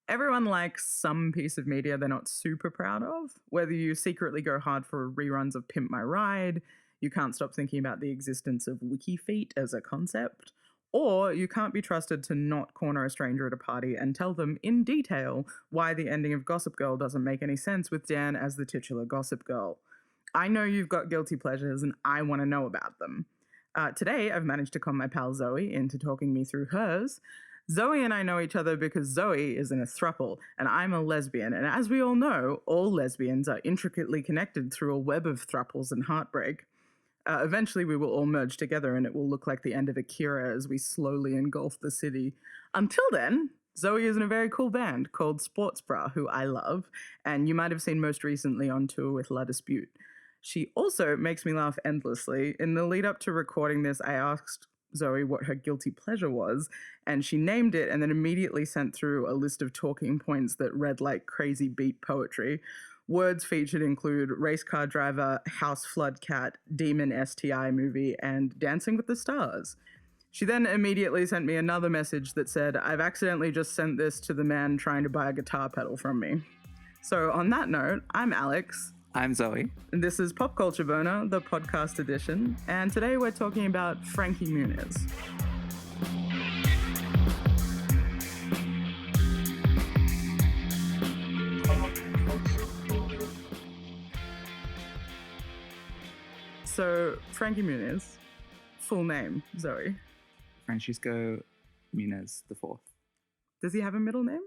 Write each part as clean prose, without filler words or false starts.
Everyone likes some piece of media they're not super proud of. Whether you secretly go hard for reruns of Pimp My Ride, you can't stop thinking about the existence of WikiFeet as a concept, or you can't be trusted to not corner a stranger at a party and tell them in detail why the ending of Gossip Girl doesn't make any sense with Dan as the titular Gossip Girl. I know you've got guilty pleasures and I want to know about them. Today, I've managed to con my pal Zoe into talking me through hers. Zoe and I know each other because Zoe is in a throuple and I'm a lesbian. And as we all know, all lesbians are intricately connected through a web of throuples and heartbreak. Eventually, we will all merge together and it will look like the end of Akira as we slowly engulf the city. Until then, Zoe is in a very cool band called Sports Bra, who I love, and you might have seen most recently on tour with La Dispute. She also makes me laugh endlessly. In the lead up to recording this, I asked Zoe what her guilty pleasure was, and she named it and then immediately sent through a list of talking points that read like crazy beat poetry. Words featured include race car driver, house flood cat, demon STI movie, and Dancing with the Stars. She then immediately sent me another message that said, I've accidentally just sent this to the man trying to buy a guitar pedal from me. So on that note, I'm Alex. I'm Zoe. And this is Pop Culture Burner, the podcast edition. And today we're talking about Frankie Muniz. So, Frankie Muniz, full name, Zoe. Francisco Muniz the fourth. Does he have a middle name?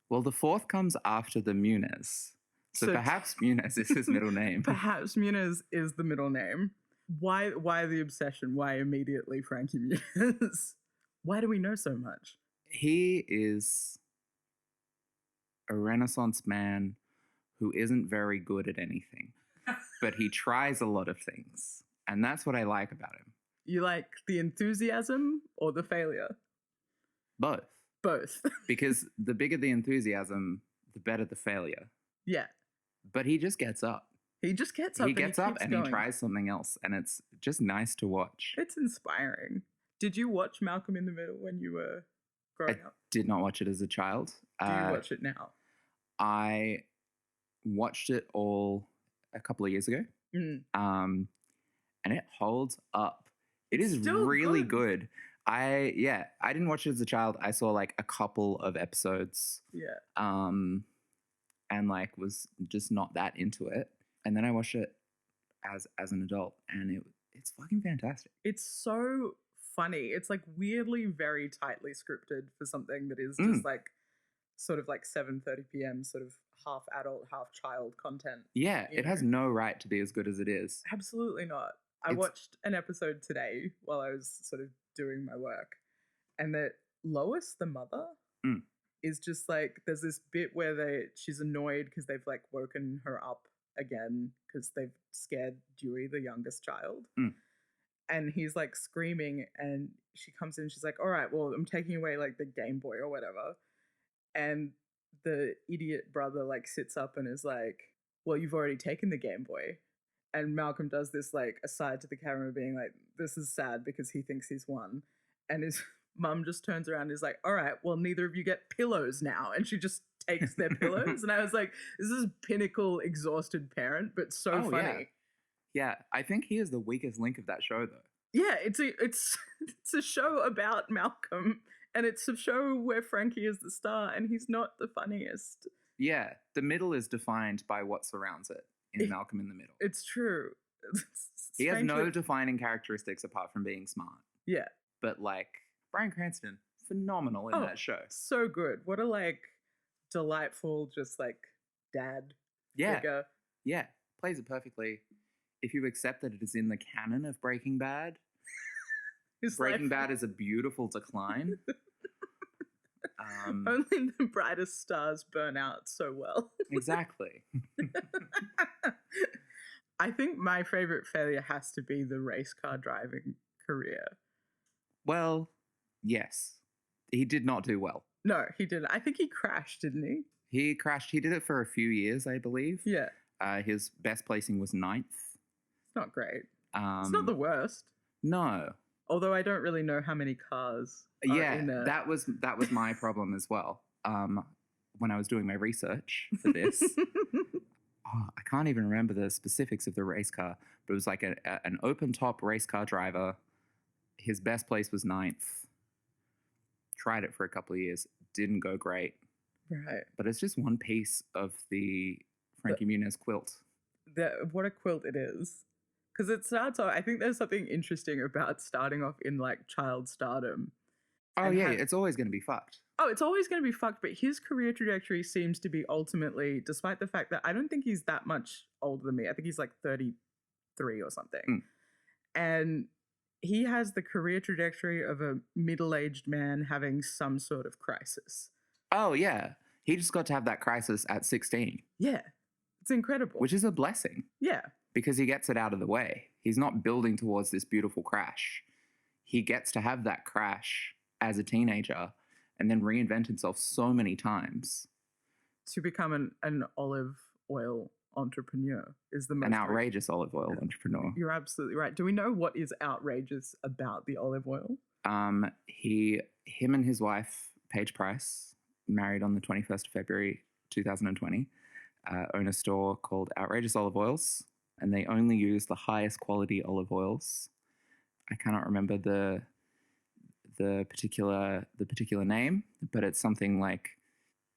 Well, the fourth comes after the Muniz. So perhaps Muniz is his middle name. Perhaps Muniz is the middle name. Why the obsession? Why immediately Frankie Muniz? Why do we know so much? He is a Renaissance man who isn't very good at anything, but he tries a lot of things. And that's what I like about him. You like the enthusiasm or the failure? Both. Both. Because the bigger the enthusiasm, the better the failure. Yeah. But he just gets up. He just gets up. He gets up and he tries something else. And it's just nice to watch. It's inspiring. Did you watch Malcolm in the Middle when you were growing up? Did not watch it as a child. Do you watch it now? I watched it all a couple of years ago. And it holds up. It is really good. I didn't watch it as a child. I saw like a couple of episodes. Yeah. And like was just not that into it. And then I watched it as an adult and it's fucking fantastic. It's so funny. It's like weirdly very tightly scripted for something that is just like sort of like 7:30 p.m. sort of half adult, half child content. Yeah, it has no right to be as good as it is. Absolutely not. I watched an episode today while I was sort of doing my work, and that Lois, the mother, is just like, there's this bit where she's annoyed because they've like woken her up again because they've scared Dewey, the youngest child. And he's like screaming and she comes in, she's like, all right, well, I'm taking away like the Game Boy or whatever. And the idiot brother like sits up and is like, well, you've already taken the Game Boy. And Malcolm does this like aside to the camera being like, this is sad because he thinks he's won. And his mum just turns around and is like, all right, well, neither of you get pillows now. And she just takes their pillows. And I was like, this is pinnacle exhausted parent, but so funny. Yeah, I think he is the weakest link of that show though. Yeah, it's a show about Malcolm and it's a show where Frankie is the star and he's not the funniest. Yeah, the middle is defined by what surrounds it in Malcolm in the Middle. It's true. He has no defining characteristics apart from being smart. Yeah. But like Bryan Cranston, phenomenal in that show. So good. What a like delightful, just like dad figure. Yeah, plays it perfectly. If you accept that it is in the canon of Breaking Bad, Breaking Bad is a beautiful decline. Only the brightest stars burn out so well. Exactly. I think my favorite failure has to be the race car driving career. Well, yes. He did not do well. No, he didn't. I think he crashed, didn't he? He crashed. He did it for a few years, I believe. Yeah. His best placing was 9th. It's not great. It's not the worst. No. Although I don't really know how many cars Yeah, that was my problem as well. When I was doing my research for this, I can't even remember the specifics of the race car, but it was like an open top race car driver. His best place was 9th. Tried it for a couple of years, didn't go great. Right. But it's just one piece of the Frankie Muniz quilt. What a quilt it is. Because it starts off, I think there's something interesting about starting off in like child stardom. Oh, yeah, it's always going to be fucked. Oh, it's always going to be fucked, but his career trajectory seems to be ultimately, despite the fact that I don't think he's that much older than me. I think he's like 33 or something. And he has the career trajectory of a middle-aged man having some sort of crisis. Oh, yeah. He just got to have that crisis at 16. Yeah. It's incredible. Which is a blessing. Yeah. Because he gets it out of the way. He's not building towards this beautiful crash. He gets to have that crash as a teenager and then reinvent himself so many times. To become an olive oil entrepreneur is the most... An outrageous olive oil entrepreneur. You're absolutely right. Do we know what is outrageous about the olive oil? Him and his wife, Paige Price, married on the 21st of February 2020, own a store called Outrageous Olive Oils, and they only use the highest quality olive oils. I cannot remember the particular name, but it's something like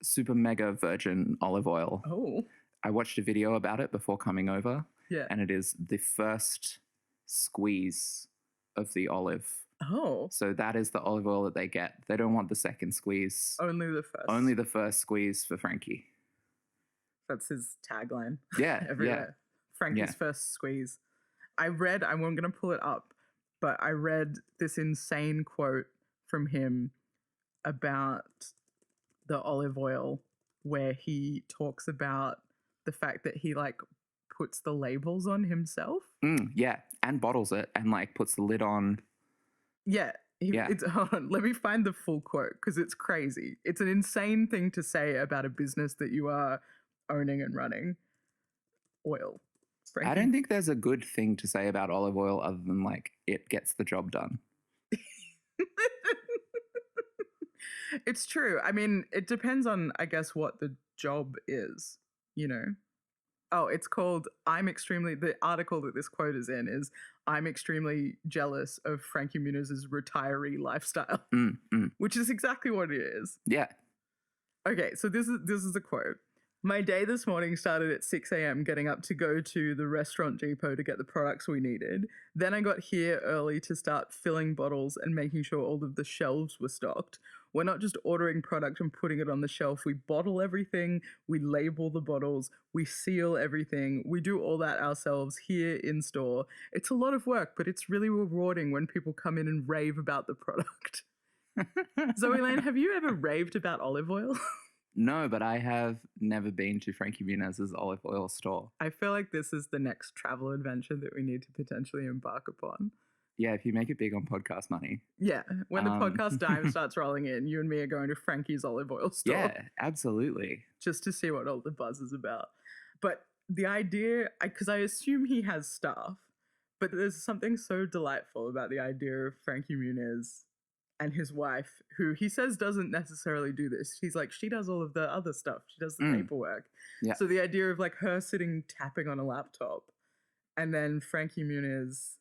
super mega virgin olive oil. Oh. I watched a video about it before coming over. Yeah. And it is the first squeeze of the olive. Oh. So that is the olive oil that they get. They don't want the second squeeze. Only the first. Only the first squeeze for Frankie. That's his tagline. Yeah. Every day. Frankie's first squeeze. I'm going to pull it up, but I read this insane quote from him about the olive oil where he talks about the fact that he like puts the labels on himself. Yeah, and bottles it and like puts the lid on. Yeah. Hold on, let me find the full quote because it's crazy. It's an insane thing to say about a business that you are owning and running. Oil. Frankie. I don't think there's a good thing to say about olive oil other than like it gets the job done. It's true. I mean, it depends on, I guess, what the job is, you know? Oh, it's called, the article that this quote is in is, I'm extremely jealous of Frankie Muniz's retiree lifestyle, which is exactly what it is. Yeah. Okay, so this is the quote. My day this morning started at 6 a.m. getting up to go to the restaurant depot to get the products we needed. Then I got here early to start filling bottles and making sure all of the shelves were stocked. We're not just ordering product and putting it on the shelf. We bottle everything, we label the bottles, we seal everything. We do all that ourselves here in store. It's a lot of work, but it's really rewarding when people come in and rave about the product. Zoe Lane, have you ever raved about olive oil? No, but I have never been to Frankie Muniz's olive oil store. I feel like this is the next travel adventure that we need to potentially embark upon. Yeah, if you make it big on podcast money. Yeah, when the podcast dime starts rolling in, you and me are going to Frankie's olive oil store. Yeah, absolutely. Just to see what all the buzz is about. But the idea, because I assume he has staff, but there's something so delightful about the idea of Frankie Muniz and his wife, who he says doesn't necessarily do this. He's like, she does all of the other stuff. She does the paperwork. Yeah. So the idea of like her sitting tapping on a laptop and then Frankie Muniz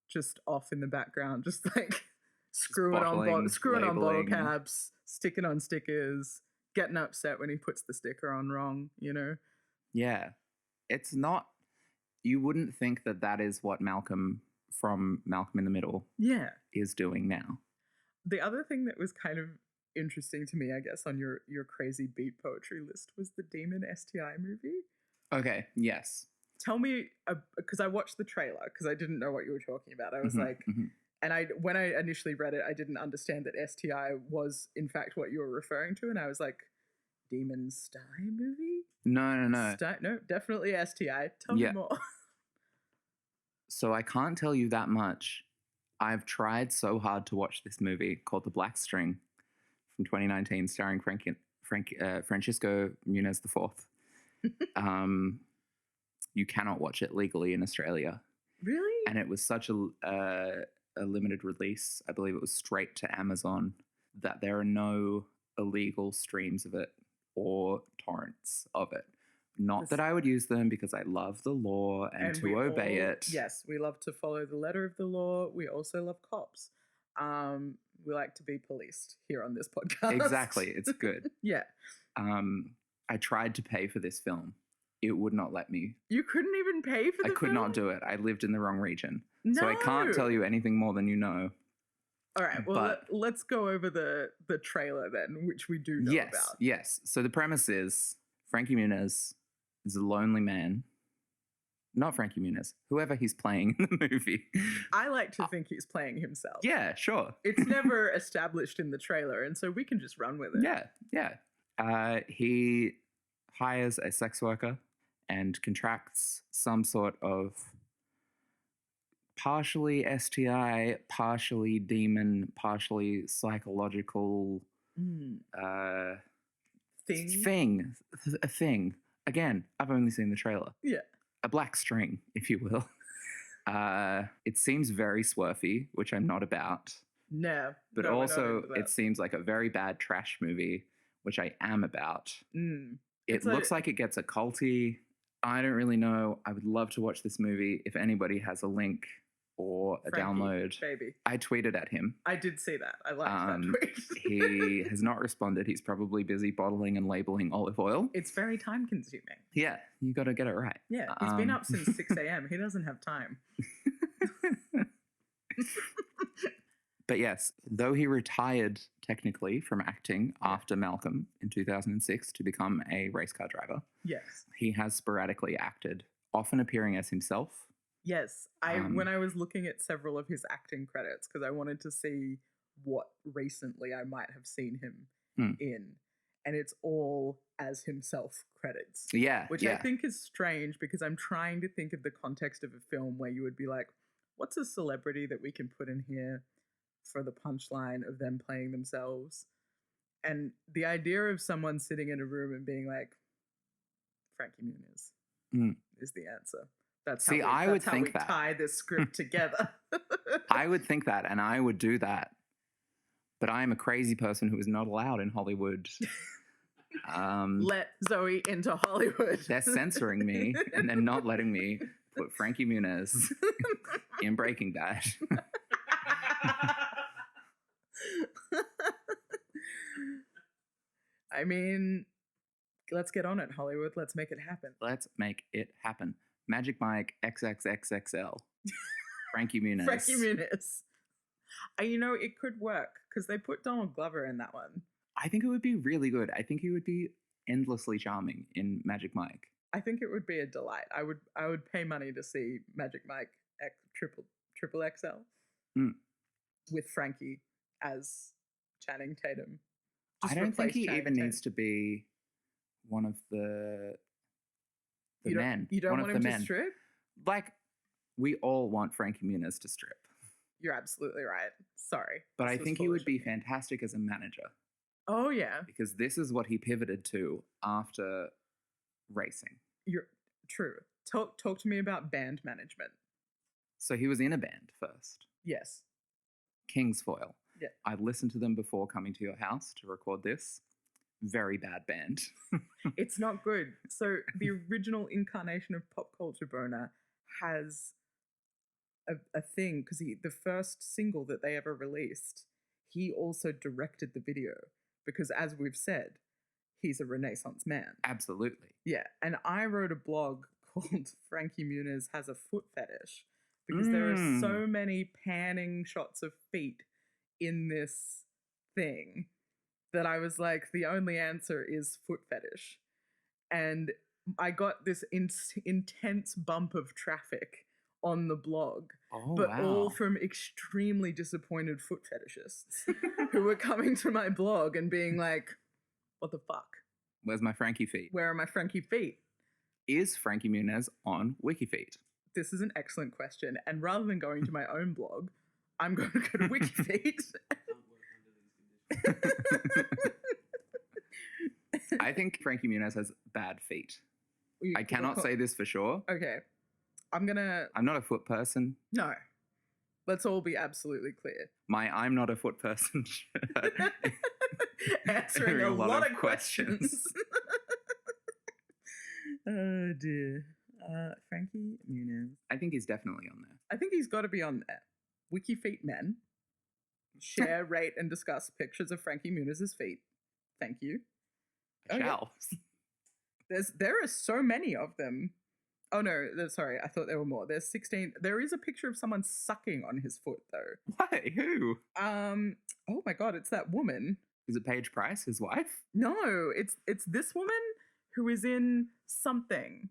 just off in the background, just like screwing on bottle caps, sticking on stickers, getting upset when he puts the sticker on wrong, you know? Yeah. It's not, you wouldn't think that that is what Malcolm from Malcolm in the Middle is doing now. The other thing that was kind of interesting to me, I guess, on your crazy beat poetry list was the Demon STI movie. Okay, yes. Tell me, because I watched the trailer, because I didn't know what you were talking about. I was and when I initially read it, I didn't understand that STI was, in fact, what you were referring to. And I was like, Demon Sty movie? No. No, definitely STI. Tell me more. So I can't tell you that much. I've tried so hard to watch this movie called The Black String from 2019, starring Francisco Muniz IV. You cannot watch it legally in Australia. Really? And it was such a a limited release. I believe it was straight to Amazon, that there are no illegal streams of it or torrents of it. Not that I would use them, because I love the law and to obey it. Yes, we love to follow the letter of the law. We also love cops. We like to be policed here on this podcast. Exactly. It's good. Yeah. I tried to pay for this film. It would not let me. You couldn't even pay for the film? I could not do it. I lived in the wrong region. No. So I can't tell you anything more than you know. All right. Well, let's go over the trailer then, which we do know about. Yes. So the premise is Frankie Muniz is a lonely man. Not Frankie Muniz, whoever he's playing in the movie. I like to think he's playing himself. Yeah, sure. It's never established in the trailer, and so we can just run with it. Yeah. He hires a sex worker and contracts some sort of partially STI, partially demon, partially psychological thing. A thing. Again, I've only seen the trailer. Yeah. A black string, if you will. It seems very swerfy, which I'm not about. No. But also, it seems like a very bad trash movie, which I am about. It looks like it gets a culty. I don't really know. I would love to watch this movie. If anybody has a link or a download, baby. I tweeted at him. I did see that. I liked that tweet. He has not responded. He's probably busy bottling and labeling olive oil. It's very time consuming. Yeah, you got to get it right. Yeah, he's been up since 6 a.m. He doesn't have time. But yes, though he retired technically from acting after Malcolm in 2006 to become a race car driver, yes, he has sporadically acted, often appearing as himself. Yes, when I was looking at several of his acting credits, because I wanted to see what recently I might have seen him in, and it's all as himself credits. Yeah, which I think is strange, because I'm trying to think of the context of a film where you would be like, what's a celebrity that we can put in here for the punchline of them playing themselves? And the idea of someone sitting in a room and being like, Frankie Muniz is the answer. That's how we tie this script together. I would think that, and I would do that. But I am a crazy person who is not allowed in Hollywood. Let Zoe into Hollywood. They're censoring me, and they're not letting me put Frankie Muniz in Breaking Bad. I mean, let's get on it, Hollywood. Let's make it happen. Let's make it happen. Magic Mike XXXXL. Frankie Muniz. Frankie Muniz. You know, it could work, because they put Donald Glover in that one. I think it would be really good. I think he would be endlessly charming in Magic Mike. I think it would be a delight. I would pay money to see Magic Mike triple XL with Frankie as Channing Tatum. I don't think he even needs to be one of the men. You don't want him to strip? Like, we all want Frankie Muniz to strip. You're absolutely right. Sorry. But I think he would be fantastic as a manager. Oh, yeah. Because this is what he pivoted to after racing. You're true. Talk to me about band management. So he was in a band first. Yes. Kingsfoil. Yeah. I listened to them before coming to your house to record this. Very bad band. It's not good. So the original incarnation of Pop Culture Boner has a thing, because the first single that they ever released, he also directed the video, because as we've said, he's a Renaissance man. Absolutely. Yeah. And I wrote a blog called Frankie Muniz Has a Foot Fetish, because there are so many panning shots of feet in this thing that I was like, the only answer is foot fetish. And I got this intense bump of traffic on the blog, all from extremely disappointed foot fetishists who were coming to my blog and being like, what the fuck? Where's my Frankie feet? Where are my Frankie feet? Is Frankie Muniz on WikiFeet? This is an excellent question. And rather than going to my own blog, I'm going to go to WikiFeet. I think Frankie Muniz has bad feet. I cannot say this for sure. Okay. I'm not a foot person. No. Let's all be absolutely clear. I'm not a foot person. Answering a lot of questions. Oh dear. Frankie Muniz. I think he's definitely on there. I think he's got to be on there. Wiki Feet Men. Share, rate, and discuss pictures of Frankie Muniz's feet. Thank you. Shall. There are so many of them. Oh no, sorry, I thought there were more. There's 16. There is a picture of someone sucking on his foot though. Why? Who? Oh my god, it's that woman. Is it Paige Price, his wife? No, it's this woman who is in something.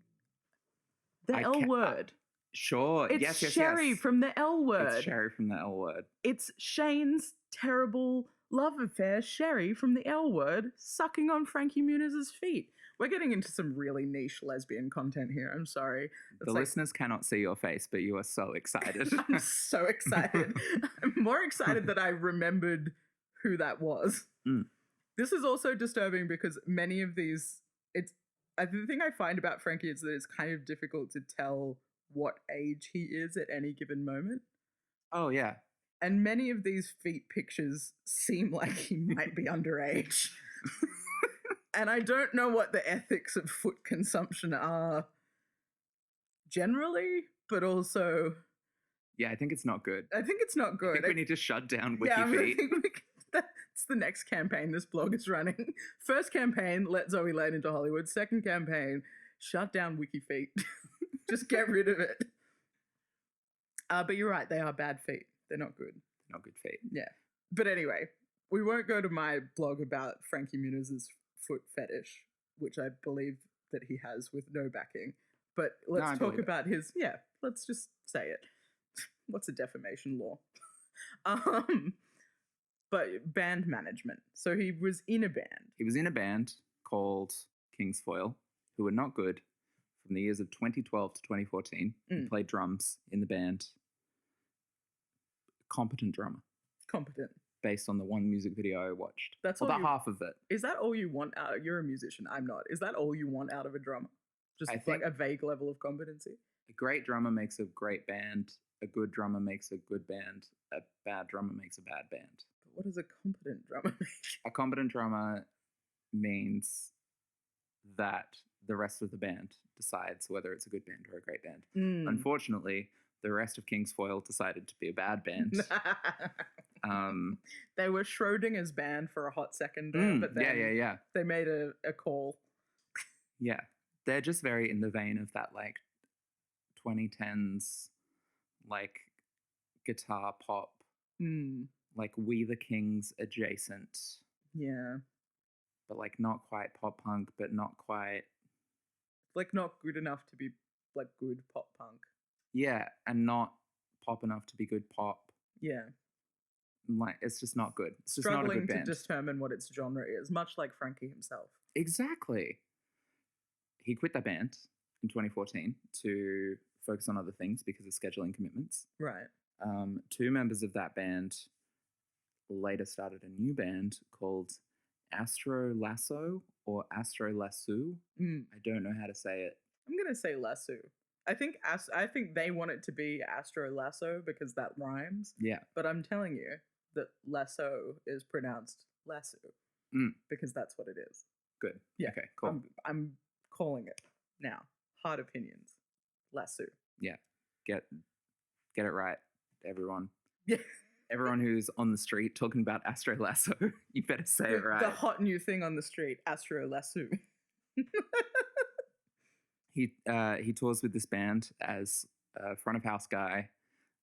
The L Word. Sure. It's yes. Sherry from the L Word. It's Sherry from the L Word. It's Shane's terrible love affair, Sherry from the L Word, sucking on Frankie Muniz's feet. We're getting into some really niche lesbian content here. I'm sorry. The listeners cannot see your face, but you are so excited. I'm so excited. I'm more excited that I remembered who that was. Mm. This is also disturbing because many of these, the thing I find about Frankie is that it's kind of difficult to tell what age he is at any given moment. Oh, yeah. And many of these feet pictures seem like he might be underage. And I don't know what the ethics of foot consumption are generally, but also... Yeah, I think it's not good. I think it's not good. I think we need to shut down Wiki Feet. That's the next campaign this blog is running. First campaign, let Zoe Lane into Hollywood. Second campaign, shut down Wiki Feet. Just get rid of it. But you're right, they are bad feet. They're not good. Not good feet. Yeah. But anyway, we won't go to my blog about Frankie Muniz's foot fetish, which I believe that he has with no backing. But let's talk about his... Yeah, let's just say it. What's a defamation law? But band management. So he was in a band. He was in a band called Kingsfoil, who were not good from the years of 2012 to 2014. He played drums in the band. Competent drummer. Competent. Based on the one music video I watched. That's about half of it. Is that all you want out? You're a musician. I'm not. Is that all you want out of a drummer? Just like a vague level of competency? A great drummer makes a great band. A good drummer makes a good band. A bad drummer makes a bad band. But what does a competent drummer make? A competent drummer means that the rest of the band decides whether it's a good band or a great band. Unfortunately, the rest of Kingsfoil decided to be a bad band. They were Schrodinger's band for a hot second, but then they made a call. Yeah. They're just very in the vein of that, like, 2010s, like, guitar pop, like We the Kings adjacent. Yeah. But, like, not quite pop punk, but not quite... Like, not good enough to be, like, good pop punk. Yeah, and not pop enough to be good pop. Yeah. Like, it's just not good. It's just not a good band. Struggling to determine what its genre is, much like Frankie himself. Exactly. He quit that band in 2014 to focus on other things because of scheduling commitments. Right. Two members of that band later started a new band called Astro Lasso or Astro Lasso. I don't know how to say it. I'm going to say Lasso. I think they want it to be Astro Lasso because that rhymes. Yeah. But I'm telling you that Lasso is pronounced Lasso because that's what it is. Good. Yeah. Okay, cool. I'm calling it now. Hard opinions. Lasso. Yeah. Get it right, everyone. Yeah. Everyone who's on the street talking about Astro Lasso, you better say it right. The hot new thing on the street, Astro Lasso. He tours with this band as front of house guy,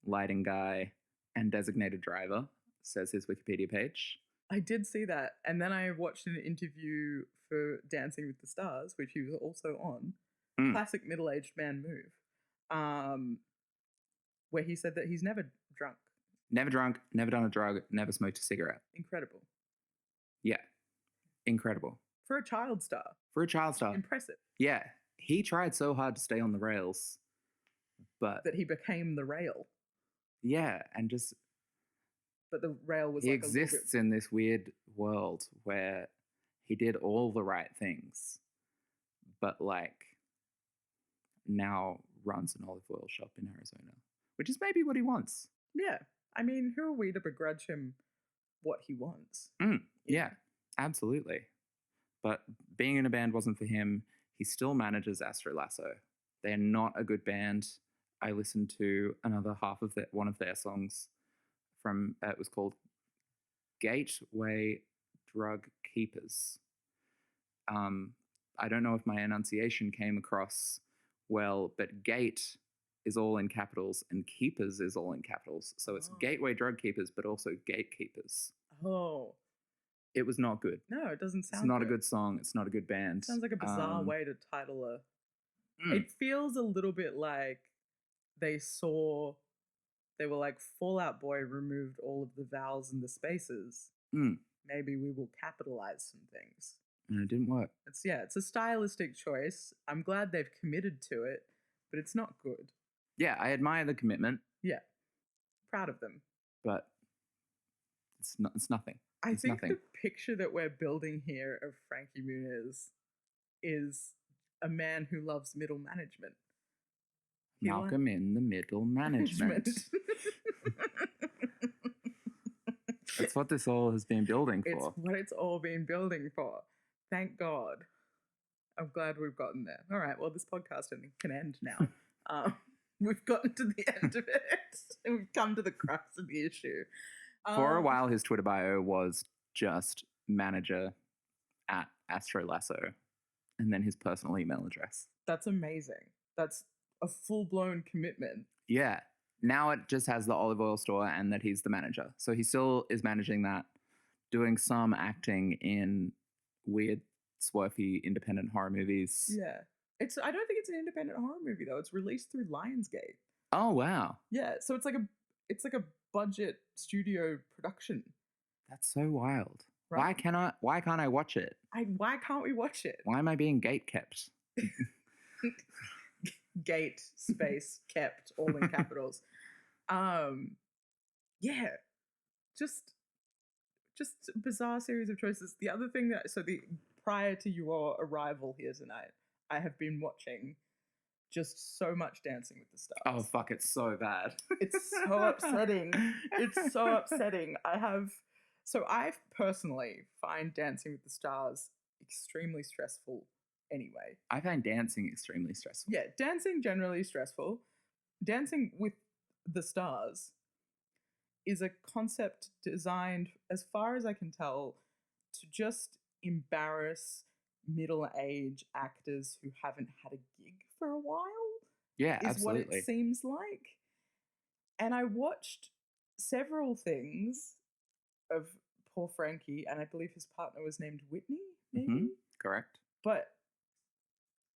lighting guy, and designated driver, says his Wikipedia page. I did see that. And then I watched an interview for Dancing with the Stars, which he was also on. Classic middle-aged man move. Where he said that he's never drunk. Never drunk, never done a drug, never smoked a cigarette. Incredible. Yeah. Incredible. For a child star. For a child star. Impressive. Yeah. He tried so hard to stay on the rails, but... That he became the rail. Yeah, and just... But the rail was he exists in this weird world where he did all the right things, but, like, now runs an olive oil shop in Arizona, which is maybe what he wants. Yeah. I mean, who are we to begrudge him what he wants? Yeah, absolutely. But being in a band wasn't for him. He still manages Astro Lasso. They're not a good band. I listened to another half of one of their songs from, it was called Gateway Drug Keepers. I don't know if my enunciation came across well, but gate is all in capitals and keepers is all in capitals. So it's Gateway Drug Keepers, but also Gatekeepers. Oh. It was not good. No, it doesn't sound It's not good. a good song. It's not a good band. Sounds like a bizarre way to title a... It feels a little bit like they were like, Fall Out Boy removed all of the vowels and the spaces. Maybe we will capitalize some things. And it didn't work. It's a stylistic choice. I'm glad they've committed to it, but it's not good. Yeah, I admire the commitment. Yeah. Proud of them. But it's nothing. I think the picture that we're building here of Frankie Muniz is a man who loves middle management. Malcolm in the middle management. That's what this all has been building for. It's what it's all been building for. Thank God. I'm glad we've gotten there. All right, well, this podcast can end now. We've gotten to the end of it. And we've come to the crux of the issue. For a while, his Twitter bio was just manager at Astro Lasso, and then his personal email address. That's amazing. That's a full-blown commitment. Yeah. Now it just has the olive oil store and that he's the manager. So he still is managing that, doing some acting in weird, swerfy, independent horror movies. Yeah. I don't think it's an independent horror movie, though. It's released through Lionsgate. Oh, wow. Yeah, so it's like a budget studio production. That's so wild. Right? Why can't I watch it? Why can't we watch it? Why am I being gate kept? Gate space kept all in capitals. Yeah. Just a bizarre series of choices. The other thing prior to your arrival here tonight, I have been watching just so much Dancing with the Stars. Oh, fuck, it's so bad. It's so upsetting. It's so upsetting. I personally find Dancing with the Stars extremely stressful anyway. I find dancing extremely stressful. Yeah, dancing generally stressful. Dancing with the Stars is a concept designed, as far as I can tell, to just embarrass middle-aged actors who haven't had a gig for a while. Yeah, is absolutely. What it seems like. And I watched several things of poor Frankie, and I believe his partner was named Whitney, maybe? Mm-hmm. Correct. But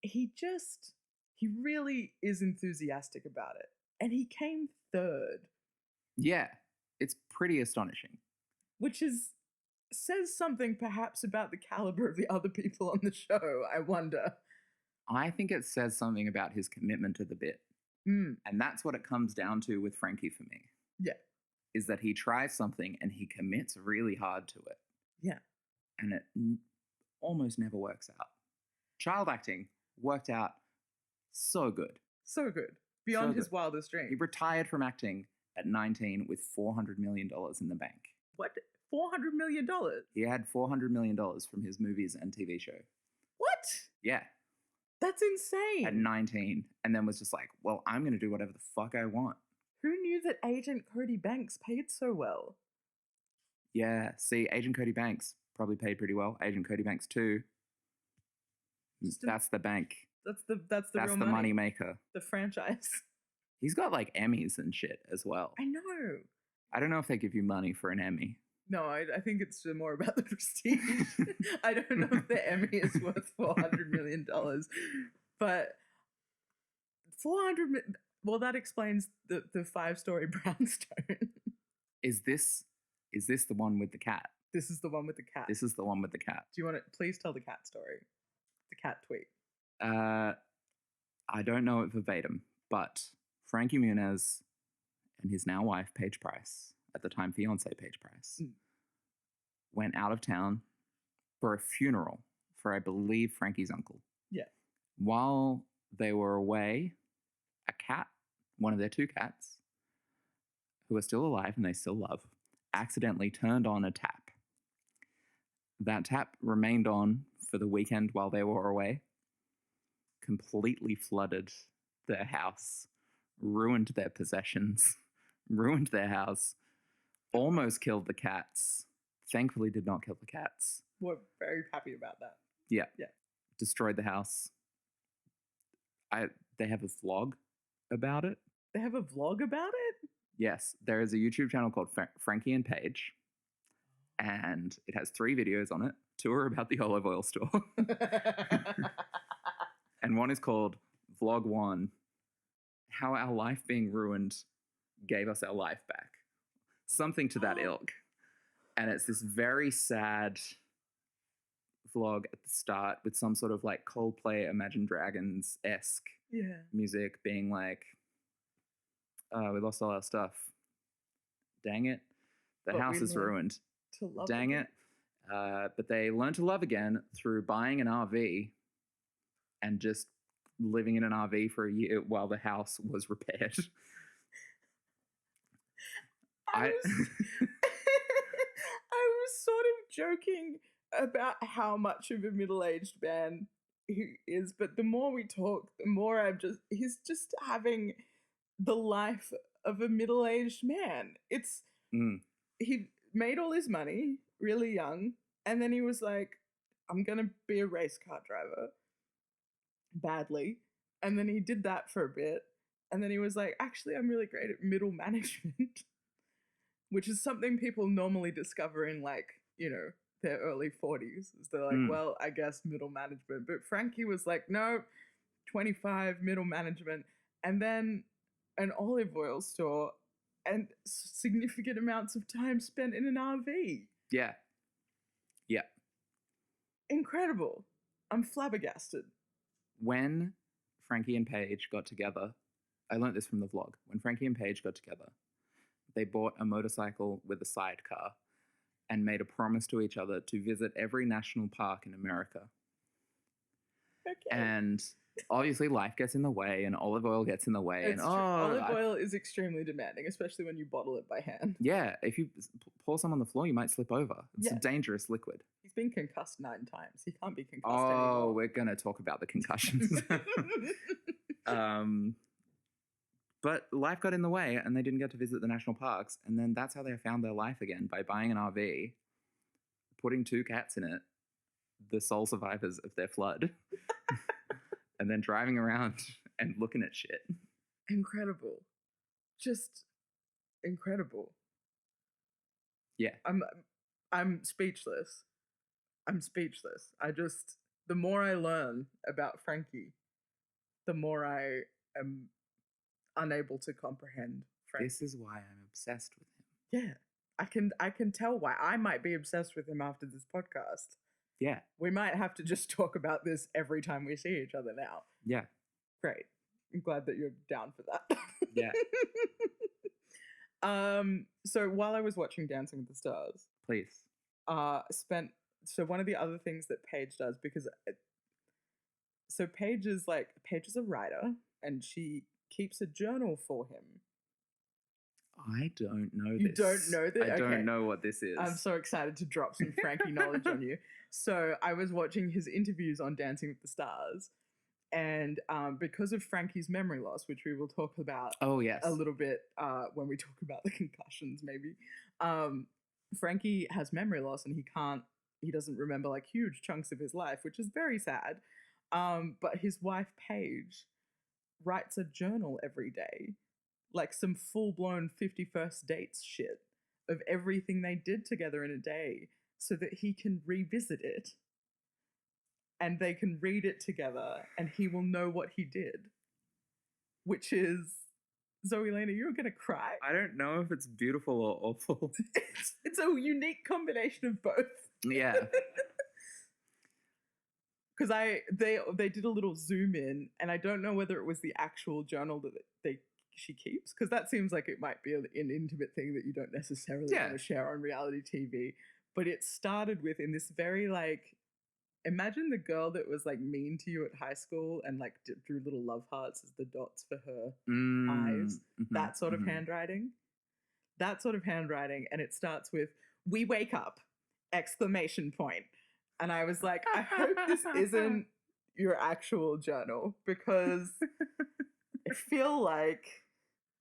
he really is enthusiastic about it. And he came third. Yeah, it's pretty astonishing. Which says something perhaps about the caliber of the other people on the show, I wonder. I think it says something about his commitment to the bit. And that's what it comes down to with Frankie for me. Yeah. Is that he tries something and he commits really hard to it. Yeah. And it almost never works out. Child acting worked out so good. So good. Beyond his wildest dreams. He retired from acting at 19 with $400 million in the bank. What? $400 million? He had $400 million from his movies and TV show. What? Yeah. That's insane. At 19. And then was just like, well, I'm going to do whatever the fuck I want. Who knew that Agent Cody Banks paid so well? Yeah. See, Agent Cody Banks probably paid pretty well. Agent Cody Banks 2. That's the bank. That's the real the money maker. The franchise. He's got like Emmys and shit as well. I know. I don't know if they give you money for an Emmy. No, I think it's more about the prestige. I don't know if the Emmy is worth $400 million, but 400. Well, that explains the 5-story brownstone. Is this the one with the cat? This is the one with the cat. This is the one with the cat. Do you want to please tell the cat story? The cat tweet. I don't know it verbatim, but Frankie Muniz and his now wife, Paige Price, at the time fiance Paige Price, went out of town for a funeral for, I believe, Frankie's uncle. Yeah. While they were away, a cat, one of their 2 cats, who are still alive and they still love, accidentally turned on a tap. That tap remained on for the weekend while they were away, completely flooded their house, ruined their possessions, ruined their house, almost killed the cats. Thankfully did not kill the cats. We're very happy about that. Yeah. Yeah. Destroyed the house. They have a vlog about it. They have a vlog about it? Yes. There is a YouTube channel called Frankie and Paige, and it has 3 videos on it. 2 are about the olive oil store. And one is called Vlog 1, How Our Life Being Ruined Gave Us Our Life Back. Something to that ilk. And it's this very sad vlog at the start with some sort of like Coldplay Imagine Dragons-esque music being like, we lost all our stuff. Dang it. The house is ruined. Dang it. But they learned to love again through buying an RV and just living in an RV for a year while the house was repaired. I was sort of joking about how much of a middle-aged man he is, but the more we talk, the more he's just having the life of a middle-aged man. He made all his money really young, and then he was like, I'm gonna be a race car driver badly, and then he did that for a bit, and then he was like, actually I'm really great at middle management, which is something people normally discover in, like, you know, their early 40s. They're like, well, I guess middle management. But Frankie was like, no, 25, middle management, and then an olive oil store and significant amounts of time spent in an RV. Yeah. Yeah. Incredible. I'm flabbergasted. When Frankie and Paige got together, I learned this from the vlog. When Frankie and Paige got together, they bought a motorcycle with a sidecar and made a promise to each other to visit every national park in America. Okay. And obviously life gets in the way and olive oil gets in the way. It's true. Olive oil is extremely demanding, especially when you bottle it by hand. Yeah, if you pour some on the floor, you might slip over. It's a dangerous liquid. He's been concussed 9 times. He can't be concussed anymore. Oh, we're going to talk about the concussions. But life got in the way and they didn't get to visit the national parks. And then that's how they found their life again, by buying an RV, putting 2 cats in it, the sole survivors of their flood, and then driving around and looking at shit. Incredible. Just incredible. Yeah. I'm speechless. The more I learn about Frankie, the more I am unable to comprehend Frankie. This is why I'm obsessed with him. Yeah. I can tell why. I might be obsessed with him after this podcast. Yeah. We might have to just talk about this every time we see each other now. Yeah. Great. I'm glad that you're down for that. Yeah. So while I was watching Dancing with the Stars, please. So one of the other things that Paige does, because Paige is a writer and she keeps a journal for him. I don't know this. You don't know this? I don't know what this is. I'm so excited to drop some Frankie knowledge on you. So I was watching his interviews on Dancing with the Stars, and because of Frankie's memory loss, which we will talk about a little bit when we talk about the concussions maybe, Frankie has memory loss and he doesn't remember like huge chunks of his life, which is very sad. But his wife Paige writes a journal every day, like some full-blown 51st dates shit of everything they did together in a day, so that he can revisit it and they can read it together and he will know what he did, which is, Zoe Lane, are you gonna cry? I don't know if it's beautiful or awful. It's a unique combination of both. Yeah. Because they did a little zoom in, and I don't know whether it was the actual journal that she keeps, because that seems like it might be an intimate thing that you don't necessarily want to share on reality TV. But it started with, in this very like, imagine the girl that was like mean to you at high school and like drew little love hearts as the dots for her eyes. That sort of handwriting. that sort of handwriting, and it starts with "We wake up!" exclamation point. And I was like, I hope this isn't your actual journal, because I feel like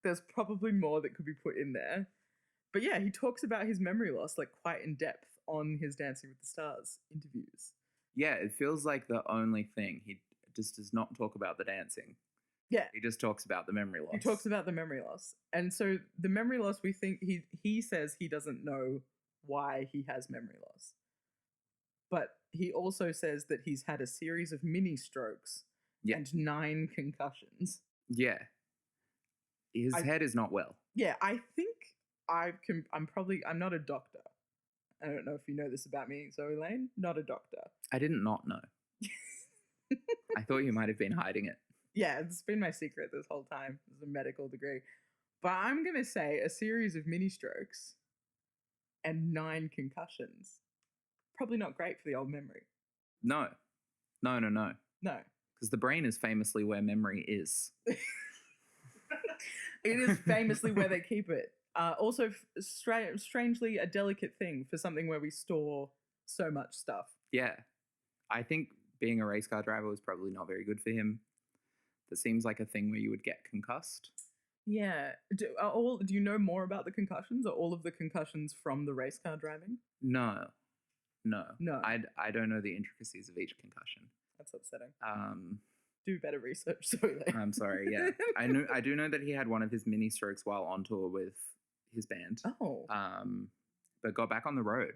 there's probably more that could be put in there. But yeah, he talks about his memory loss like quite in depth on his Dancing with the Stars interviews. Yeah, it feels like the only thing. He just does not talk about the dancing. Yeah. He just talks about the memory loss. He talks about the memory loss. And so the memory loss, we think he says he doesn't know why he has memory loss. But he also says that he's had a series of mini strokes and 9 concussions. Yeah. His head is not well. Yeah, I think I'm not a doctor. I don't know if you know this about me, Zoe Lane. Not a doctor. I did not know. I thought you might have been hiding it. Yeah, it's been my secret this whole time. It's a medical degree. But I'm going to say a series of mini strokes and 9 concussions. Probably not great for the old memory. No. No. No. Because the brain is famously where memory is. It is famously where they keep it. Also, strangely, a delicate thing for something where we store so much stuff. Yeah. I think being a race car driver was probably not very good for him. That seems like a thing where you would get concussed. Yeah. Do you know more about the concussions? Are all of the concussions from the race car driving? No. I don't know the intricacies of each concussion. That's upsetting. Do better research, Zoe Lane. I'm sorry, yeah. I do know that he had one of his mini strokes while on tour with his band. Oh. But got back on the road.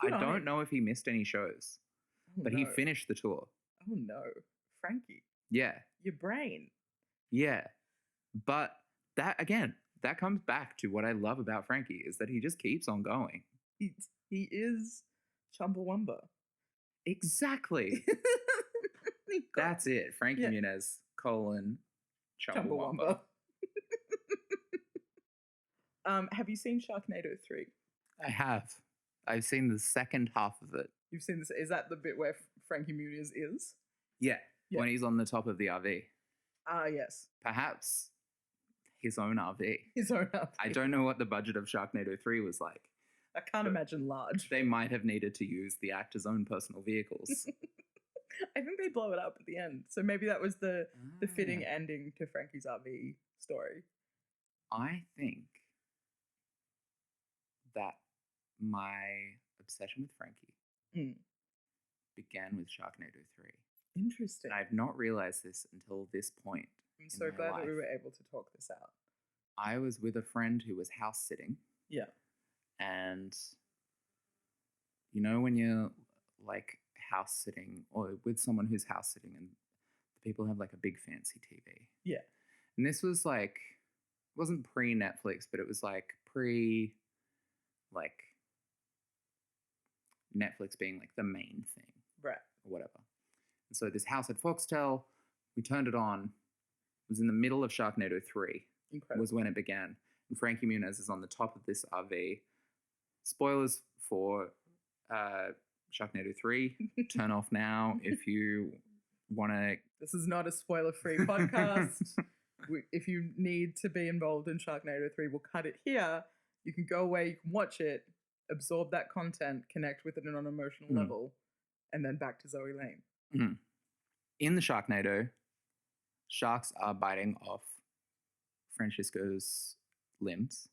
Good I don't know if he missed any shows. But he finished the tour. Oh no. Frankie. Yeah. Your brain. Yeah. But that comes back to what I love about Frankie, is that he just keeps on going. He is Chumbawumba. Exactly. That's it. Frankie Muniz, Chumbawumba. Have you seen Sharknado 3? I have. I've seen the second half of it. You've seen this? Is that the bit where Frankie Muniz is? Yeah. When he's on the top of the RV. Ah, yes. Perhaps his own RV. His own RV. I don't know what the budget of Sharknado 3 was like. I can't imagine large. They might have needed to use the actors' own personal vehicles. I think they blow it up at the end. So maybe that was the fitting ending to Frankie's RV story. I think that my obsession with Frankie began with Sharknado 3. Interesting. And I've not realized this until this point. I'm so glad that we were able to talk this out. I was with a friend who was house sitting. Yeah. And you know when you're like house sitting or with someone who's house sitting and the people have like a big fancy TV. Yeah. And this was like, it wasn't pre-Netflix, but it was like pre like Netflix being like the main thing. Right. Or whatever. And so this house had Foxtel, we turned it on. It was in the middle of Sharknado 3. Incredible. Was when it began. And Frankie Muniz is on the top of this RV. Spoilers for Sharknado 3. Turn off now if you want to. This is not a spoiler-free podcast. If you need to be involved in Sharknado 3, we'll cut it here. You can go away, you can watch it, absorb that content, connect with it on an emotional level, and then back to Zoe Lane. Mm. In the Sharknado, sharks are biting off Francisco's limbs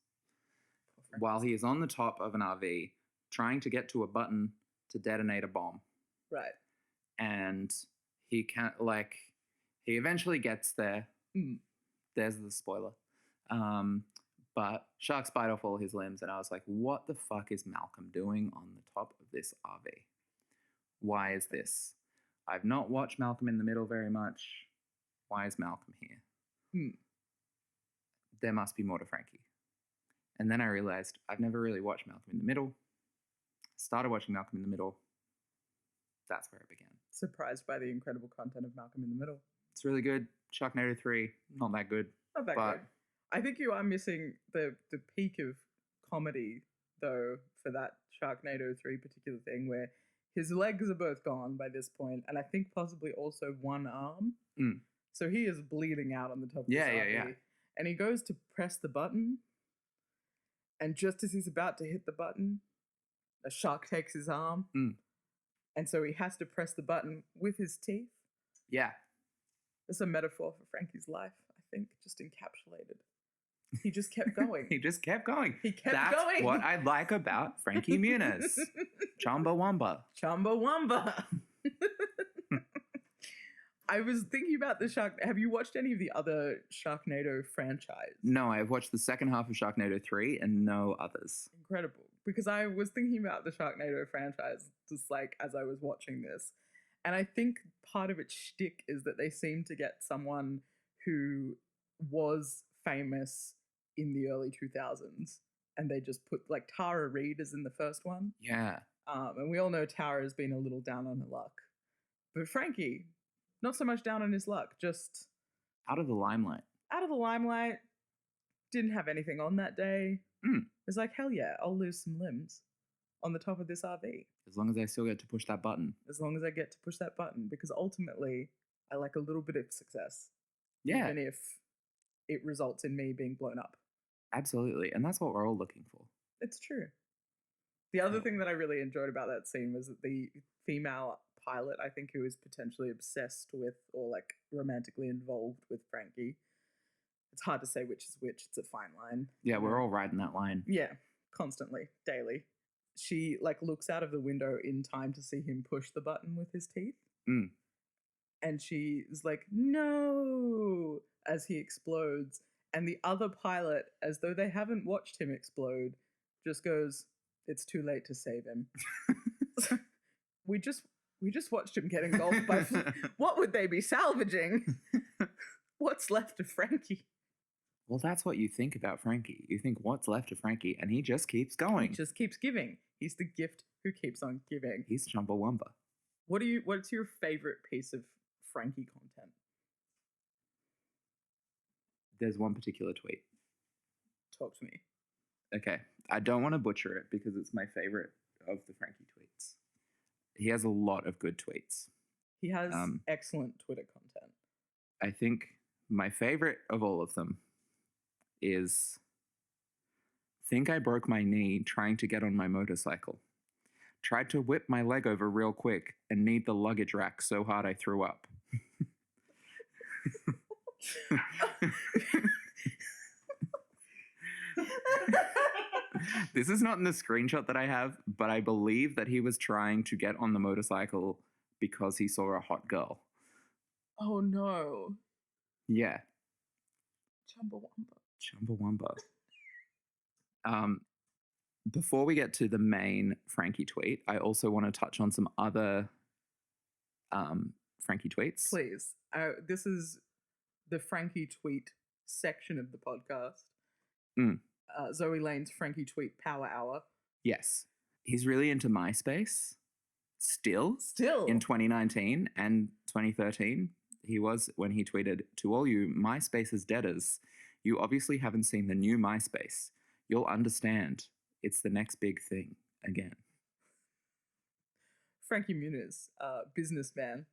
while he is on the top of an RV trying to get to a button to detonate a bomb. Right. And he can't, he eventually gets there. There's the spoiler. But sharks bite off all his limbs, and I was like, what the fuck is Malcolm doing on the top of this RV? Why is this? I've not watched Malcolm in the Middle very much. Why is Malcolm here? There must be more to Frankie. And then I realized I've never really watched Malcolm in the Middle. Started watching Malcolm in the Middle. That's where it began. Surprised by the incredible content of Malcolm in the Middle. It's really good. Sharknado 3, not that good. Not that good. I think you are missing the peak of comedy, though, for that Sharknado 3 particular thing, where his legs are both gone by this point, and I think possibly also one arm. So he is bleeding out on the top of the RV. And he goes to press the button, And just as he's about to hit the button, a shark takes his arm. And so he has to press the button with his teeth. Yeah. It's a metaphor for Frankie's life, I think, just encapsulated. He just kept going. He just kept going. He kept That's going. what I like about Frankie Muniz. Chumbawumba. Chumbawumba. I was thinking about the Shark. Have you watched any of the other Sharknado franchise? No, I've watched the second half of Sharknado 3 and no others. Incredible. Because I was thinking about the Sharknado franchise just like as I was watching this. And I think part of its shtick is that they seem to get someone who was famous in the early 2000s. And they just put, like, Tara Reid is in the first one. Yeah. And we all know Tara has been a little down on her luck. But Frankie, not so much down on his luck, just out of the limelight. Out of the limelight. Didn't have anything on that day. It's like, hell yeah, I'll lose some limbs on the top of this RV. As long as I still get to push that button. As long as I get to push that button. Because ultimately, I like a little bit of success. Yeah. Even if it results in me being blown up. Absolutely. And that's what we're all looking for. It's true. The other thing that I really enjoyed about that scene was that the female pilot, I think, who is potentially obsessed with or like romantically involved with Frankie. It's hard to say which is which. It's a fine line. Yeah, we're all riding that line. Yeah, constantly, daily. She like looks out of the window in time to see him push the button with his teeth. And she is like, no, as he explodes. And the other pilot, as though they haven't watched him explode, just goes, it's too late to save him. We just watched him get engulfed by... What would they be salvaging? What's left of Frankie? Well, that's what you think about Frankie. You think, what's left of Frankie? And he just keeps going. He just keeps giving. He's the gift who keeps on giving. He's Chumbawumba. What's your favorite piece of Frankie content? There's one particular tweet. Talk to me. Okay. I don't want to butcher it because it's my favorite of the Frankie tweets. He has a lot of good tweets. He has excellent Twitter content. I think my favorite of all of them is, think I broke my knee trying to get on my motorcycle. Tried to whip my leg over real quick and need the luggage rack so hard I threw up. This is not in the screenshot that I have, but I believe that he was trying to get on the motorcycle because he saw a hot girl. Oh no. Yeah. Chumbawumba. Before we get to the main Frankie tweet, I also want to touch on some other Frankie tweets. Please. This is the Frankie tweet section of the podcast. Zoe Lane's Frankie tweet power hour. Yes. He's really into MySpace. Still. In 2019 and 2013, he was when he tweeted, to all you MySpace's debtors, you obviously haven't seen the new MySpace. You'll understand. It's the next big thing again. Frankie Muniz, businessman.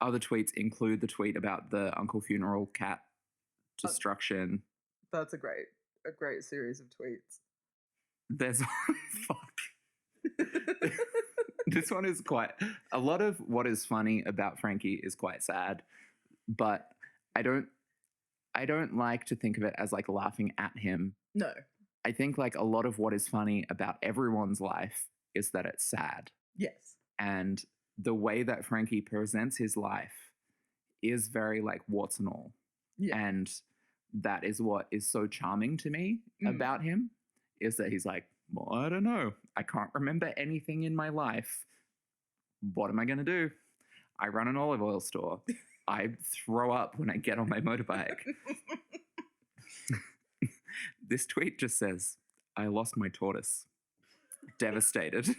Other tweets include the tweet about the Uncle Funeral cat destruction. That's a great series of tweets. There's fuck. This one is quite, a lot of what is funny about Frankie is quite sad, but I don't like to think of it as like laughing at him. No. I think like a lot of what is funny about everyone's life is that it's sad. Yes. And the way that Frankie presents his life is very like warts and all. Yeah. And that is what is so charming to me about him, is that he's like, well, I don't know. I can't remember anything in my life. What am I going to do? I run an olive oil store. I throw up when I get on my motorbike. This tweet just says, I lost my tortoise. Devastated.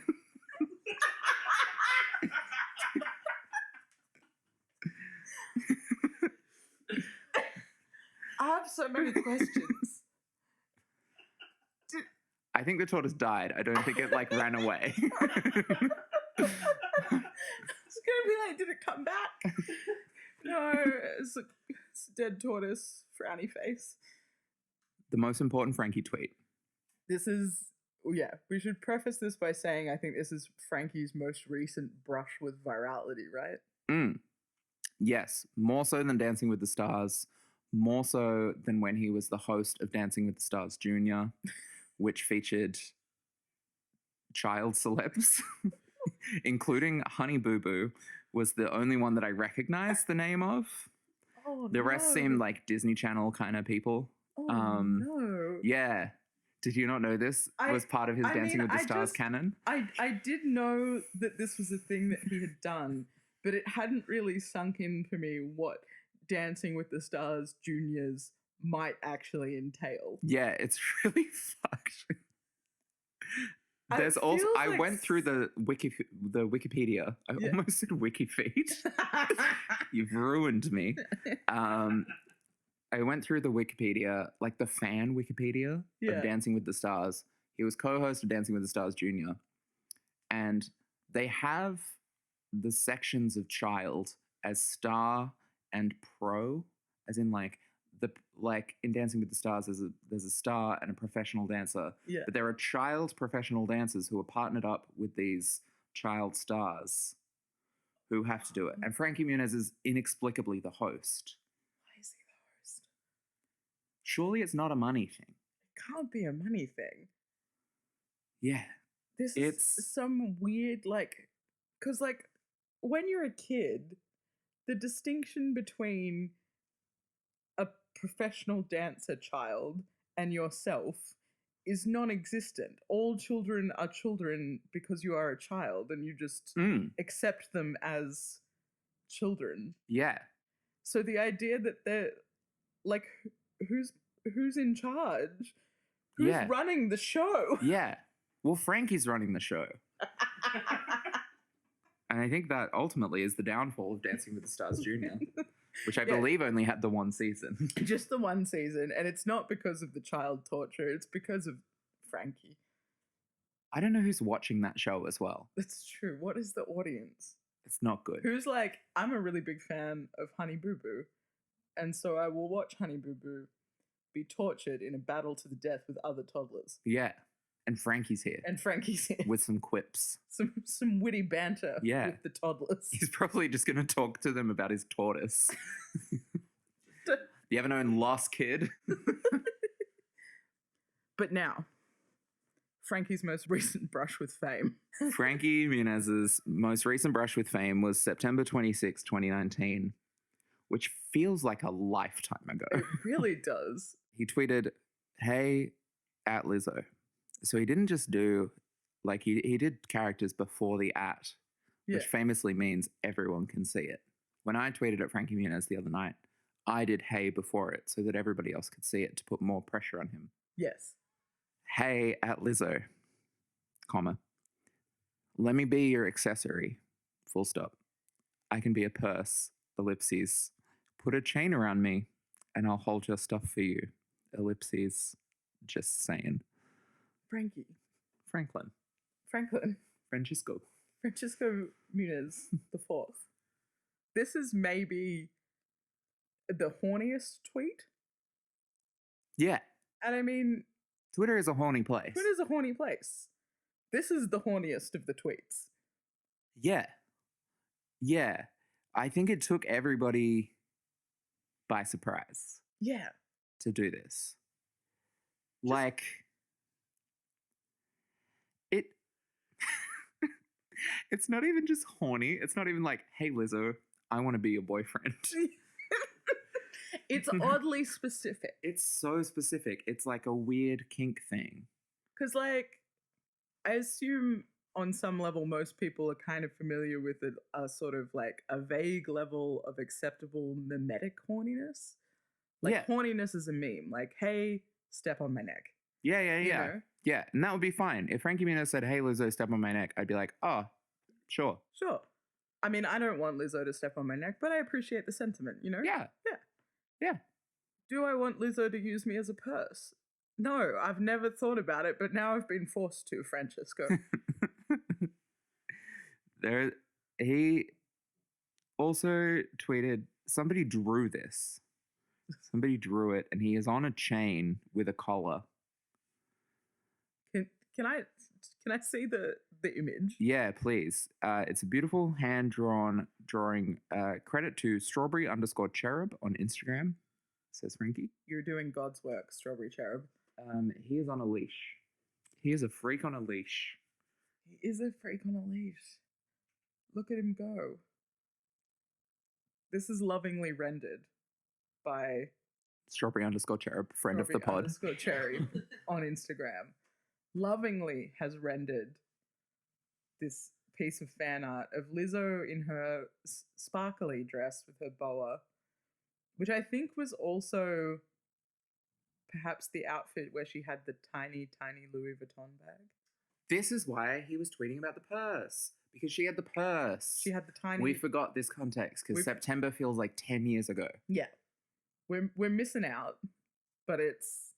I have so many questions. I think the tortoise died. I don't think it like ran away. It's gonna be like, did it come back? No, it's a dead tortoise, frowny face. The most important Frankie tweet This is, yeah, we should preface this by saying I think this is Frankie's most recent brush with virality, right? Yes, more so than Dancing with the Stars, more so than when he was the host of Dancing with the Stars Junior, which featured child celebs, including Honey Boo Boo, was the only one that I recognized the name of. Oh, the rest seemed like Disney Channel kind of people. Oh, no. Yeah. Did you not know this was part of his Dancing with the Stars canon? I did know that this was a thing that he had done, but it hadn't really sunk in for me what Dancing with the Stars Juniors might actually entail. Yeah, it's really fucked. There's also I went through the Wikipedia. I almost said WikiFeed. You've ruined me. I went through the Wikipedia, like the fan Wikipedia of Dancing with the Stars. He was co-host of Dancing with the Stars Junior. And they have the sections of child as star and pro, as in like in Dancing with the Stars, there's a star and a professional dancer. Yeah. But there are child professional dancers who are partnered up with these child stars who have to do it. And Frankie Muniz is inexplicably the host. Surely it's not a money thing. It can't be a money thing. Yeah. This is some weird, because, when you're a kid, the distinction between a professional dancer child and yourself is non-existent. All children are children because you are a child and you just accept them as children. Yeah. So the idea that they're, who's in charge? Who's running the show? Yeah. Well, Frankie's running the show. And I think that ultimately is the downfall of Dancing with the Stars Junior, which I believe only had the one season. Just the one season. And it's not because of the child torture. It's because of Frankie. I don't know who's watching that show as well. That's true. What is the audience? It's not good. Who's like, I'm a really big fan of Honey Boo Boo. And so I will watch Honey Boo Boo be tortured in a battle to the death with other toddlers. Yeah. And Frankie's here. With some quips. Some witty banter with the toddlers. He's probably just going to talk to them about his tortoise. You ever known Lost Kid? But now, Frankie's most recent brush with fame. Frankie Muniz's most recent brush with fame was September 26, 2019, which feels like a lifetime ago. It really does. He tweeted, "Hey, at Lizzo." So he didn't just do, he did characters before the at, which famously means everyone can see it. When I tweeted at Frankie Muniz the other night, I did hey before it so that everybody else could see it to put more pressure on him. Yes. Hey, at Lizzo, comma, let me be your accessory, full stop. I can be a purse, ellipses. Put a chain around me and I'll hold your stuff for you, ellipses. Just saying. Franklin. Francisco Muniz the fourth. This is maybe the horniest tweet. Yeah. And I mean, Twitter is a horny place. This is the horniest of the tweets. Yeah. Yeah. I think it took everybody by surprise. Yeah. To do this. It's not even just horny. It's not even like, hey, Lizzo, I want to be your boyfriend. It's oddly specific. It's so specific. It's like a weird kink thing. Because, I assume on some level, most people are kind of familiar with a sort of a vague level of acceptable mimetic horniness. Horniness is a meme. Hey, step on my neck. Yeah. You know? Yeah, and that would be fine. If Frankie Muniz said, hey, Lizzo, step on my neck, I'd be like, oh, sure. I mean, I don't want Lizzo to step on my neck, but I appreciate the sentiment, you know? Yeah. Do I want Lizzo to use me as a purse? No, I've never thought about it, but now I've been forced to, Francisco. He also tweeted, somebody drew this. Somebody drew it, and he is on a chain with a collar. Can I see the image? Yeah, please. It's a beautiful hand-drawn drawing. Credit to strawberry_cherub on Instagram, says Frankie. You're doing God's work, Strawberry Cherub. He is on a leash. He is a freak on a leash. He is a freak on a leash. Look at him go. This is lovingly rendered by Strawberry_cherub, friend of the pod. _cherry on Instagram. Lovingly has rendered this piece of fan art of Lizzo in her sparkly dress with her boa, which I think was also perhaps the outfit where she had the tiny, tiny Louis Vuitton bag. This is why he was tweeting about the purse, because she had the purse. She had the tiny... We forgot this context because September feels like 10 years ago. Yeah. We're missing out, but it's...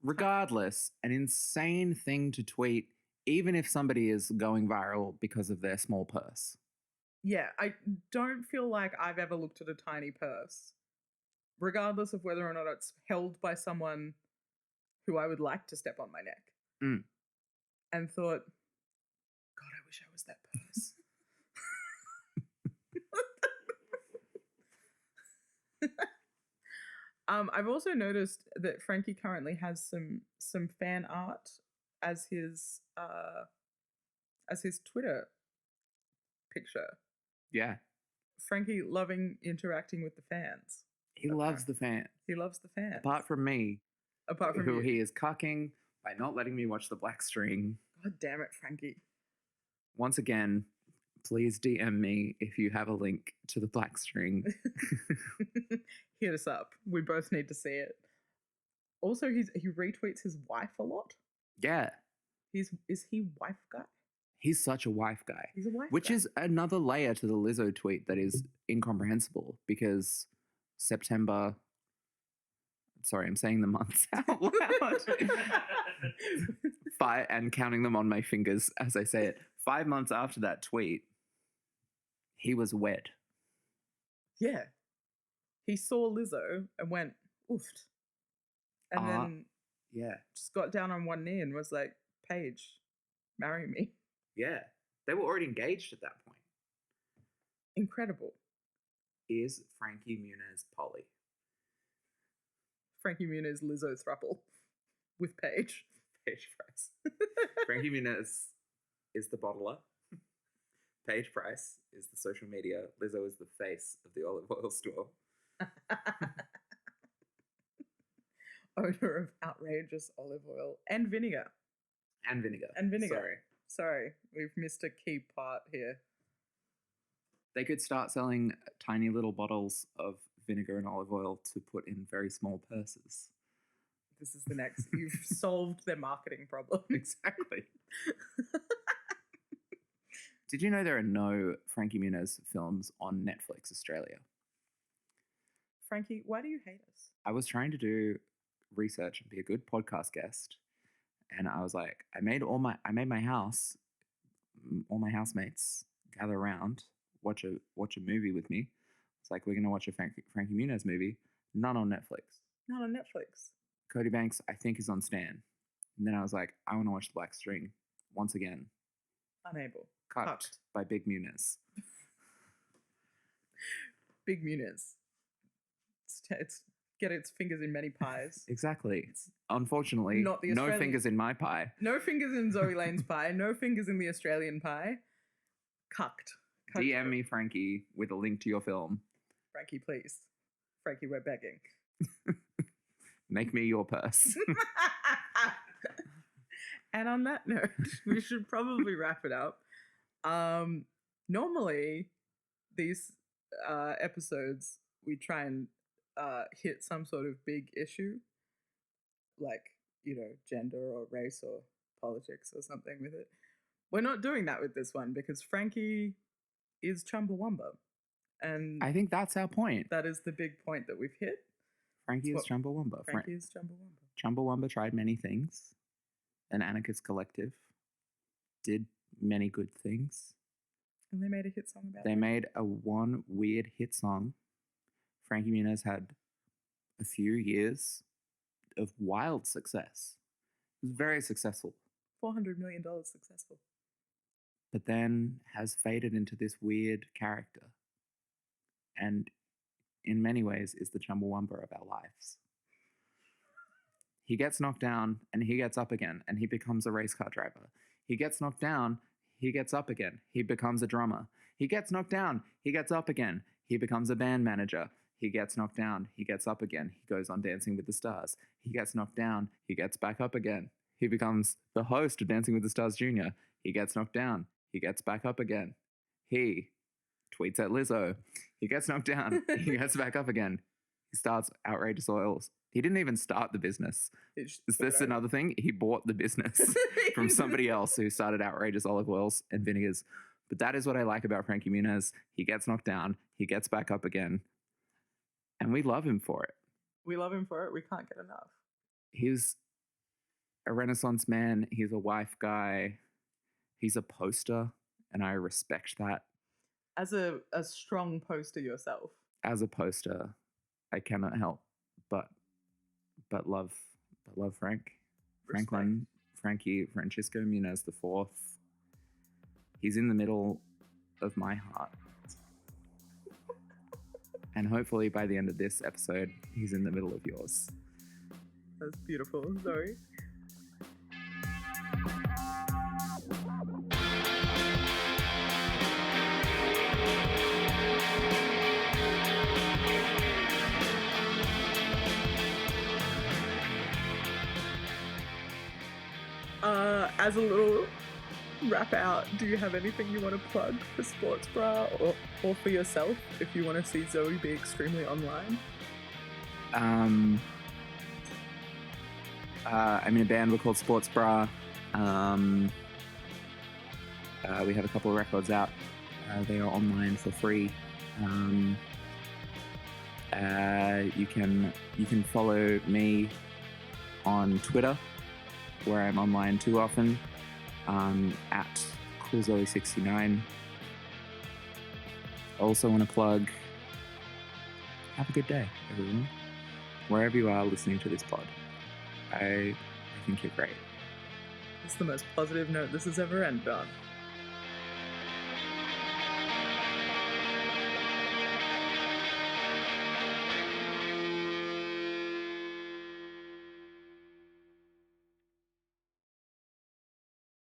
Regardless, an insane thing to tweet, even if somebody is going viral because of their small purse. Yeah, I don't feel like I've ever looked at a tiny purse, regardless of whether or not it's held by someone who I would like to step on my neck. And thought, God, I wish I was that purse. I've also noticed that Frankie currently has some fan art as his Twitter picture. Yeah. Frankie loving interacting with the fans. He loves the fans. He loves the fans. Apart from me. Apart from who you. He is cucking by not letting me watch the Black String. God damn it, Frankie. Once again, please DM me if you have a link to the Black String. Hit us up. We both need to see it. Also, he retweets his wife a lot. Yeah. Is he wife guy? He's such a wife guy. He's a wife Which guy. is another layer to the Lizzo tweet that is incomprehensible because September... Sorry, I'm saying the months out loud. And counting them on my fingers as I say it. 5 months after that tweet, he was wed. Yeah. He saw Lizzo and went, oofed. And then just got down on one knee and was like, Paige, marry me. Yeah. They were already engaged at that point. Incredible. Is Frankie Muniz poly? Frankie Muniz Lizzo thruple with Paige. Paige Price. Frankie Muniz is the bottler. Paige Price is the social media. Lizzo is the face of the olive oil store. Odor of outrageous olive oil and vinegar. And vinegar. Sorry, we've missed a key part here. They could start selling tiny little bottles of vinegar and olive oil to put in very small purses. This is the next. You've solved their marketing problem. Exactly. Did you know there are no Frankie Muniz films on Netflix Australia? Frankie, why do you hate us? I was trying to do research and be a good podcast guest, and I was like, I made my house, all my housemates gather around, watch a movie with me. It's like, we're gonna watch a Frankie Muniz movie. None on Netflix. Not on Netflix. Cody Banks, I think, is on Stan. And then I was like, I want to watch The Black String once again. Unable. Cut by Big Muniz. Big Muniz. It's get its fingers in many pies. Exactly. Unfortunately, not the no fingers in my pie. No fingers in Zoe Lane's pie. No fingers in the Australian pie. Cucked. DM me, Frankie, with a link to your film. Frankie, please. Frankie, we're begging. Make me your purse. And on that note, we should probably wrap it up. Normally, these episodes, we try and hit some sort of big issue, like, gender or race or politics or something with it. We're not doing that with this one because Frankie is Chumbawumba. And I think that's our point. That is the big point that we've hit. Frankie is Chumbawumba. Frankie is Chumbawumba. Chumbawumba tried many things. An anarchist collective did many good things. And they made a hit song about it. They made one weird hit song. Frankie Muniz had a few years of wild success. It was very successful. $400 million successful. But then has faded into this weird character. And in many ways is the Chumbawumba of our lives. He gets knocked down and he gets up again and he becomes a race car driver. He gets knocked down, he gets up again. He becomes a drummer. He gets knocked down, he gets up again. He becomes a band manager. He gets knocked down, he gets up again. He goes on Dancing with the Stars. He gets knocked down, he gets back up again. He becomes the host of Dancing with the Stars Jr. He gets knocked down, he gets back up again. He tweets at Lizzo. He gets knocked down, he gets back up again. He starts Outrageous Oils. He didn't even start the business. Is this another thing? He bought the business from somebody else who started Outrageous Olive Oils and Vinegars. But that is what I like about Frankie Muniz. He gets knocked down, he gets back up again, and we love him for it. We love him for it. We can't get enough. He's a Renaissance man. He's a wife guy. He's a poster, and I respect that. As a strong poster yourself. As a poster, I cannot help but love Frankie Francisco Muniz IV. He's in the middle of my heart. And hopefully by the end of this episode, he's in the middle of yours. That's beautiful, Zoe. As a little wrap out, do you have anything you want to plug for Sports Bra or for yourself if you want to see Zoe be extremely online? I'm in a band, we're called Sports Bra. We have a couple of records out. They are online for free. You can follow me on Twitter, where I'm online too often, at CoolZoe69. Also want to plug, have a good day, everyone. Wherever you are listening to this pod, I think you're great. It's the most positive note this has ever ended on.